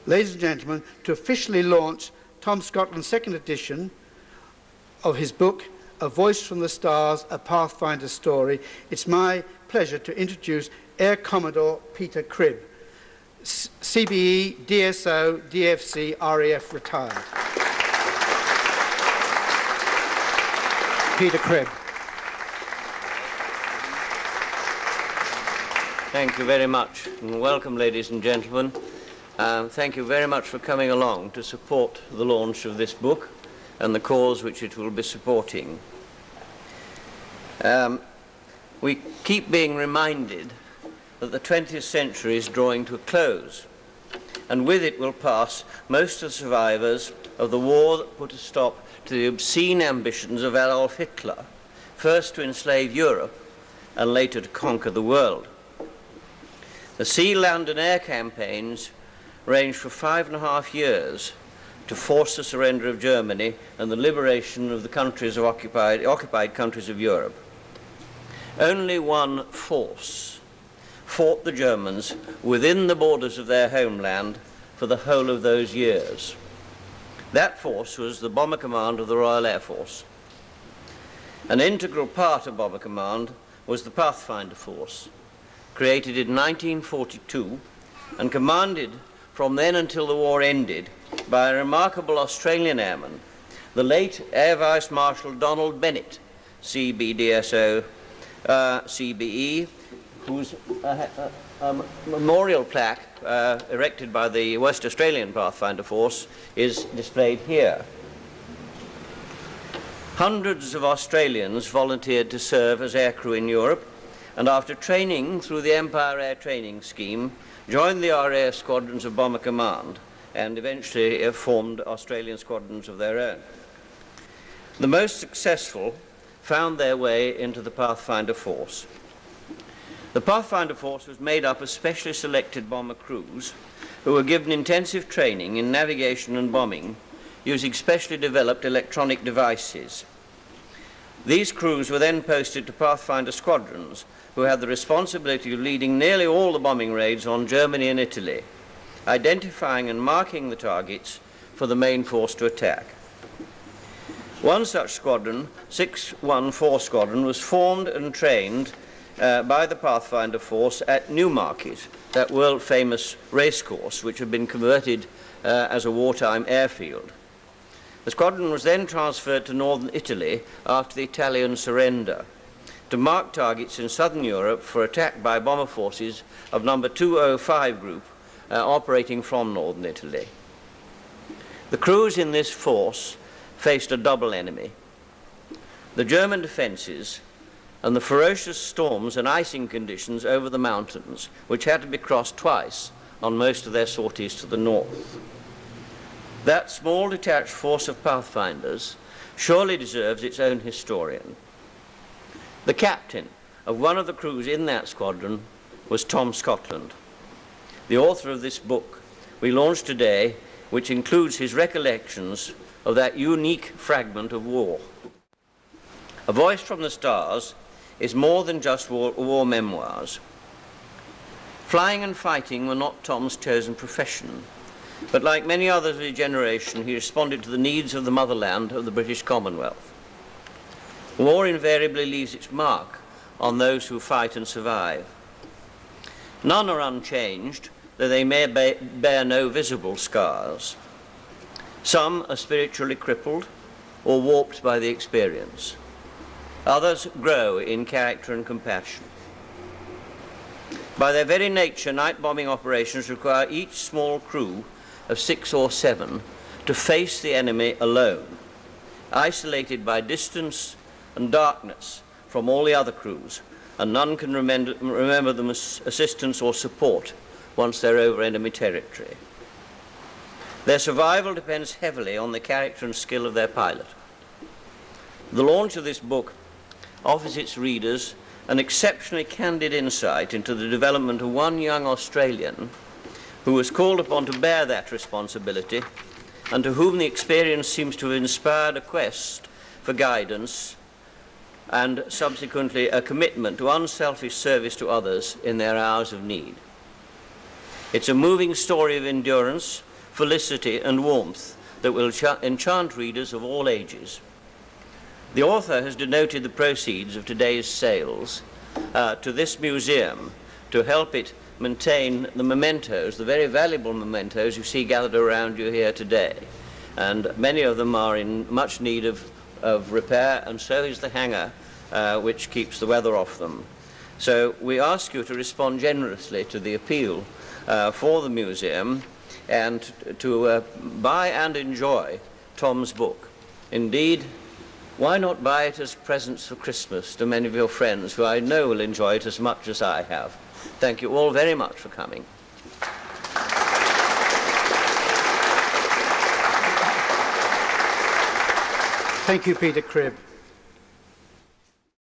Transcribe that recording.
ladies and gentlemen, to officially launch Tom Scotland's second edition of his book, A Voice from the Stars, A Pathfinder Story. It's my pleasure to introduce Air Commodore Peter Cribb, CBE, DSO, DFC, RAF retired. Peter Cribb. Thank you very much, and welcome, ladies and gentlemen. Thank you very much for coming along to support the launch of this book and the cause which it will be supporting. We keep being reminded that the 20th century is drawing to a close, and with it will pass most of the survivors of the war that put a stop to the obscene ambitions of Adolf Hitler, first to enslave Europe and later to conquer the world. The sea, land and air campaigns ranged for 5.5 years to force the surrender of Germany and the liberation of the countries of occupied countries of Europe. Only one force fought the Germans within the borders of their homeland for the whole of those years. That force was the Bomber Command of the Royal Air Force. An integral part of Bomber Command was the Pathfinder Force, created in 1942 and commanded from then until the war ended by a remarkable Australian airman, the late Air Vice Marshal Don Bennett, CBDSO, CBE, whose memorial plaque erected by the West Australian Pathfinder Force is displayed here. Hundreds of Australians volunteered to serve as aircrew in Europe, and after training through the Empire Air Training Scheme, joined the RAF squadrons of Bomber Command and eventually formed Australian squadrons of their own. The most successful found their way into the Pathfinder Force. The Pathfinder Force was made up of specially selected bomber crews who were given intensive training in navigation and bombing using specially developed electronic devices. These crews were then posted to Pathfinder squadrons who had the responsibility of leading nearly all the bombing raids on Germany and Italy, identifying and marking the targets for the main force to attack. One such squadron, 614 Squadron, was formed and trained by the Pathfinder Force at Newmarket, that world-famous racecourse which had been converted as a wartime airfield. The squadron was then transferred to northern Italy after the Italian surrender to mark targets in southern Europe for attack by bomber forces of number 205 Group operating from northern Italy. The crews in this force faced a double enemy: the German defences and the ferocious storms and icing conditions over the mountains, which had to be crossed twice on most of their sorties to the north. That small detached force of Pathfinders surely deserves its own historian. The captain of one of the crews in that squadron was Tom Scotland, the author of this book we launched today, which includes his recollections of that unique fragment of war. A Voice from the Stars is more than just war memoirs. Flying and fighting were not Tom's chosen profession, but like many others of his generation, he responded to the needs of the motherland of the British Commonwealth. War invariably leaves its mark on those who fight and survive. None are unchanged, though they may bear no visible scars. Some are spiritually crippled or warped by the experience. Others grow in character and compassion. By their very nature, night bombing operations require each small crew of 6 or 7 to face the enemy alone, isolated by distance and darkness from all the other crews, and none can remember them as assistance or support once they're over enemy territory. Their survival depends heavily on the character and skill of their pilot. The launch of this book offers its readers an exceptionally candid insight into the development of one young Australian who was called upon to bear that responsibility and to whom the experience seems to have inspired a quest for guidance and subsequently a commitment to unselfish service to others in their hours of need. It's a moving story of endurance felicity and warmth that will enchant readers of all ages. The author has donated the proceeds of today's sales to this museum to help it maintain the mementos, the very valuable mementos you see gathered around you here today. And many of them are in much need of repair, and so is the hangar, which keeps the weather off them. So we ask you to respond generously to the appeal for the museum and to buy and enjoy Tom's book. Indeed, why not buy it as presents for Christmas to many of your friends who I know will enjoy it as much as I have. Thank you all very much for coming. Thank you, Peter Cribb.